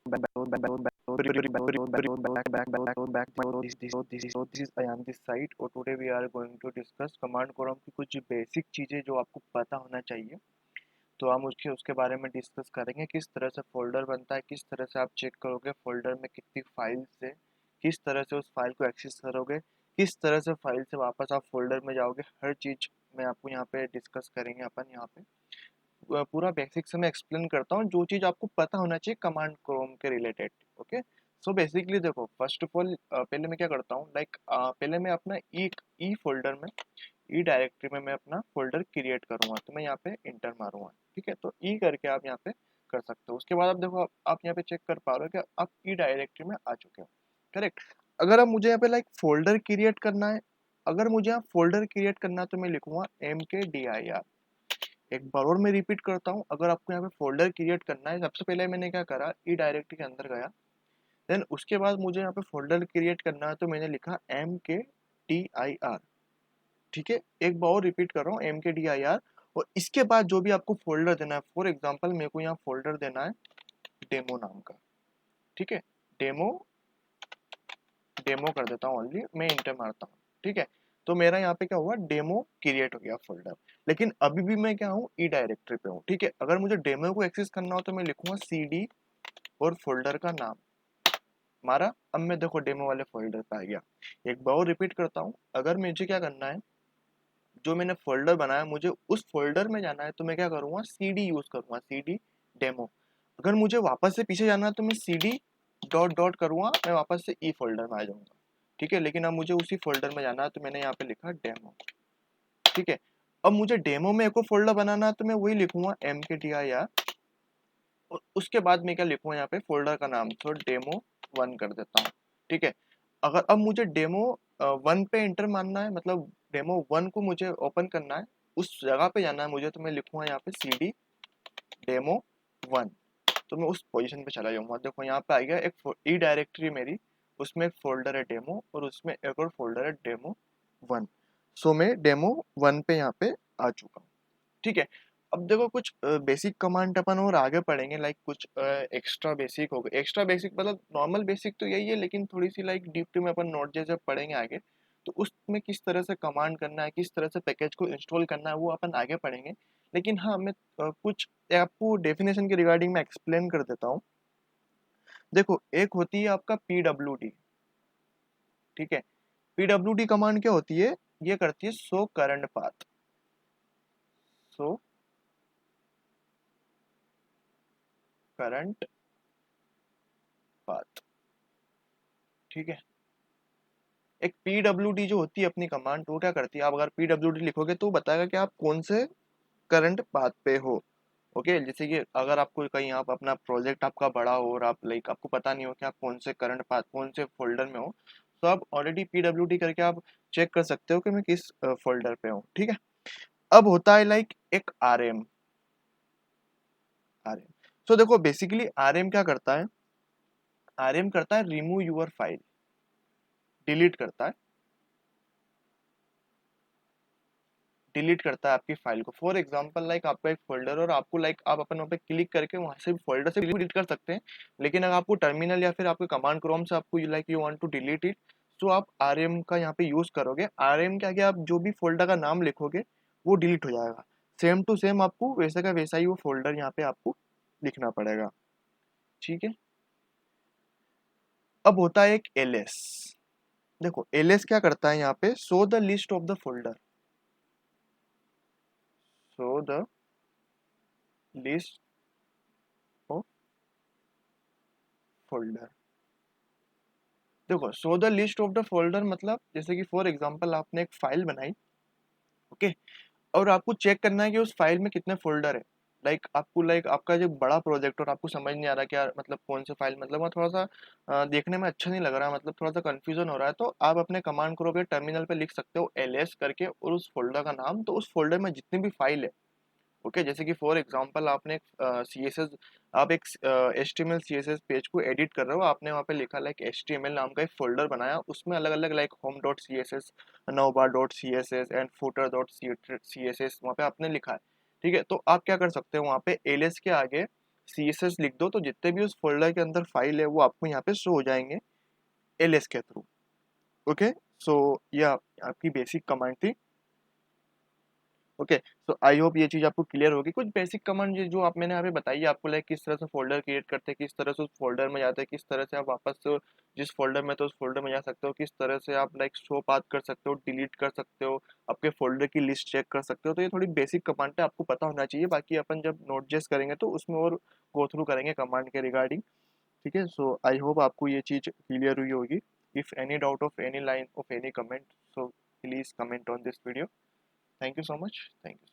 This is Ayan this side और today we are going to discuss command prompt की कुछ basic चीज़ें जो आपको पता होना चाहिए। तो हम उसके बारे में डिस्कस करेंगे, किस तरह से फोल्डर बनता है, किस तरह से आप चेक करोगे फोल्डर में कितनी फाइल्स है, किस तरह से उस फाइल को एक्सेस करोगे, किस तरह से फाइल से वापस आप फोल्डर में जाओगे, हर चीज़ मैं आपको यहाँ पे डिस्कस करेंगे अपन यहाँ पे। पूरा बेसिक से मैं एक्सप्लेन करता हूँ जो चीज़ आपको पता होना चाहिए कमांड क्रोम के रिलेटेड। ओके, सो बेसिकली देखो, फर्स्ट ऑफ ऑल पहले मैं क्या करता हूँ, लाइक पहले मैं अपना ई फोल्डर में, ई डायरेक्टरी में मैं अपना फोल्डर क्रिएट करूँगा। तो मैं यहाँ पे इंटर मारूंगा, ठीक है। तो ई करके आप यहाँ पे कर सकते हो। उसके बाद आप देखो, आप यहाँ पे चेक कर पा रहे हो कि आप ई डायरेक्टरी में आ चुके हो, करेक्ट। अगर अब मुझे यहाँ पे लाइक फोल्डर क्रिएट करना है, अगर मुझे यहाँ फोल्डर क्रिएट करना है तो मैं लिखूंगा MKDIR। एक बार और मैं रिपीट करता हूँ, अगर आपको यहाँ पे फोल्डर क्रिएट करना है, सबसे पहले मैंने क्या करा, ई डायरेक्टरी के अंदर गया, देन उसके बाद मुझे यहाँ पे फोल्डर क्रिएट करना है तो मैंने लिखा MKDIR, ठीक है। एक बार और रिपीट कर रहा हूँ, MKDIR। और इसके बाद जो भी आपको फोल्डर देना है, फॉर एग्जाम्पल मेरे को यहाँ फोल्डर देना है डेमो नाम का, ठीक है। डेमो डेमो कर देता हूँ, ऑनली मैं इंटर मारता हूँ, ठीक है। तो मेरा यहाँ पे क्या हुआ, डेमो क्रिएट हो गया फोल्डर। लेकिन अभी भी मैं क्या हूँ, ई डायरेक्टरी पे हूँ, ठीक है। अगर मुझे डेमो को एक्सेस करना हो तो मैं लिखूंगा CD और फोल्डर का नाम मारा। अब मैं देखो डेमो वाले फोल्डर पे आ गया। एक बार और रिपीट करता हूँ, अगर मुझे क्या करना है, जो मैंने फोल्डर बनाया मुझे उस फोल्डर में जाना है तो मैं क्या करूँगा, CD यूज करूँगा, CD डेमो। अगर मुझे वापस से पीछे जाना है तो मैं CD डॉट डॉट करूँगा, मैं वापस से ई फोल्डर में आ जाऊँगा, ठीक है। लेकिन अब मुझे उसी फोल्डर में जाना है तो मैंने यहाँ पे लिखा डेमो, ठीक है। अब मुझे डेमो में एक और फोल्डर बनाना है तो मैं वही लिखूंगा MKDIR। और उसके बाद मैं क्या लिखूंगा यहाँ पे, फोल्डर का नाम तो डेमो 1 कर देता हूँ, ठीक है। अगर अब मुझे डेमो 1 पे एंटर मारना है, मतलब डेमो 1 को मुझे ओपन करना है, उस जगह पे जाना है मुझे, तो मैं लिखूंगा यहाँ पे CD डेमो 1। तो मैं उस पोजीशन पे चला जाऊंगा। देखो यहाँ पे आ गया एक ई डायरेक्टरी मेरी, उसमें एक फोल्डर है डेमो और उसमें एक और फोल्डर है डेमो 1। सो मैं डेमो 1 पे यहाँ पे आ चुका हूँ, ठीक है। अब देखो कुछ बेसिक कमांड अपन और आगे पढ़ेंगे, लाइक कुछ एक्स्ट्रा बेसिक हो गए। एक्स्ट्रा बेसिक मतलब नॉर्मल बेसिक तो यही है, लेकिन थोड़ी सी लाइक डीप में अपन नोट जैसे पढ़ेंगे आगे, तो उसमें किस तरह से कमांड करना है, किस तरह से पैकेज को इंस्टॉल करना है, वो अपन आगे पढ़ेंगे। लेकिन हाँ, मैं कुछ आपको डेफिनेशन के रिगार्डिंग में एक्सप्लेन कर देता हूँ। देखो, एक होती है आपका PWD, ठीक है। PWD कमांड क्या होती है, ये करती है show current path, show current path, ठीक है। एक PWD जो होती है अपनी कमांड, वो क्या करती है, आप अगर PWD लिखोगे तो बताएगा कि आप कौन से करंट पाथ पे हो। ओके, जैसे कि अगर आपको कहीं आप अपना प्रोजेक्ट आपका बड़ा हो और आप लाइक आपको पता नहीं हो कि आप कौन से करंट पाथ, कौन से फोल्डर में हो, तो आप ऑलरेडी PWD करके आप चेक कर सकते हो कि मैं किस फोल्डर पे हूँ, ठीक है। अब होता है लाइक एक RM। सो देखो बेसिकली RM क्या करता है, RM करता है रिमूव यूर फाइल, डिलीट करता है, डिलीट करता है आपकी फाइल को। फॉर एग्जांपल लाइक आपका एक फोल्डर और आपको लाइक आप अपन वहाँ पे क्लिक करके वहाँ से फोल्डर से डिलीट कर सकते हैं। लेकिन अगर आपको टर्मिनल या फिर आपके कमांड क्रोम से आपको like you want to delete it, तो आप RM का यहाँ पे यूज करोगे। RM क्या, आप जो भी फोल्डर का नाम लिखोगे वो डिलीट हो जाएगा। सेम टू सेम आपको वैसे का वैसा ही वो फोल्डर यहाँ पे आपको लिखना पड़ेगा, ठीक है। अब होता है एक LS। देखो LS क्या करता है, यहाँ पे show the list of the folder, show the list of folder. देखो show the list of the folder मतलब जैसे कि फॉर एग्जांपल आपने एक फाइल बनाई, ओके, और आपको चेक करना है कि उस फाइल में कितने फोल्डर है। लाइक आपको लाइक आपका जो बड़ा प्रोजेक्ट और आपको समझ नहीं आ रहा क्या, मतलब कौन से फाइल, मतलब वहाँ थोड़ा सा देखने में अच्छा नहीं लग रहा, मतलब थोड़ा सा कंफ्यूजन हो रहा है, तो आप अपने कमांड करो के टर्मिनल पे लिख सकते हो LS करके और उस फोल्डर का नाम। तो उस फोल्डर में जितनी भी फाइल है, ओके, जैसे कि फॉर एग्जांपल आपने एक CSS, आप एक HTML CSS पेज को एडिट कर रहे हो, आपने वहाँ पे लिखा लाइक HTML नाम का एक फोल्डर बनाया, उसमें अलग अलग like home dot CSS, navbar dot CSS and footer dot CSS वहाँ पे आपने लिखा है, ठीक है। तो आप क्या कर सकते हो, वहाँ पे LS के आगे CSS लिख दो, तो जितने भी उस फोल्डर के अंदर फाइल है वो आपको यहाँ पे शो हो जाएंगे ls के थ्रू। ओके, सो ये आपकी बेसिक कमांड थी। ओके, सो आई होप ये चीज़ आपको क्लियर होगी। कुछ बेसिक कमांड जो आप मैंने यहाँ पे बताई है आपको, लाइक किस तरह से फोल्डर क्रिएट करते हैं, किस तरह से उस फोल्डर में जाते हैं, किस तरह से आप वापस से जिस फोल्डर में तो उस फोल्डर में जा सकते हो, किस तरह से आप लाइक शो पाथ कर सकते हो, डिलीट कर सकते हो, आपके फोल्डर की लिस्ट चेक कर सकते हो। तो ये थोड़ी बेसिक कमांड है, आपको पता होना चाहिए। बाकी अपन जब नोट.js करेंगे तो उसमें और गो थ्रू करेंगे कमांड के रिगार्डिंग। ठीक है, सो आई होप आपको ये चीज़ क्लियर हुई होगी। If any doubt of any line of any comment, so please comment on this video. Thank you so much, thank you.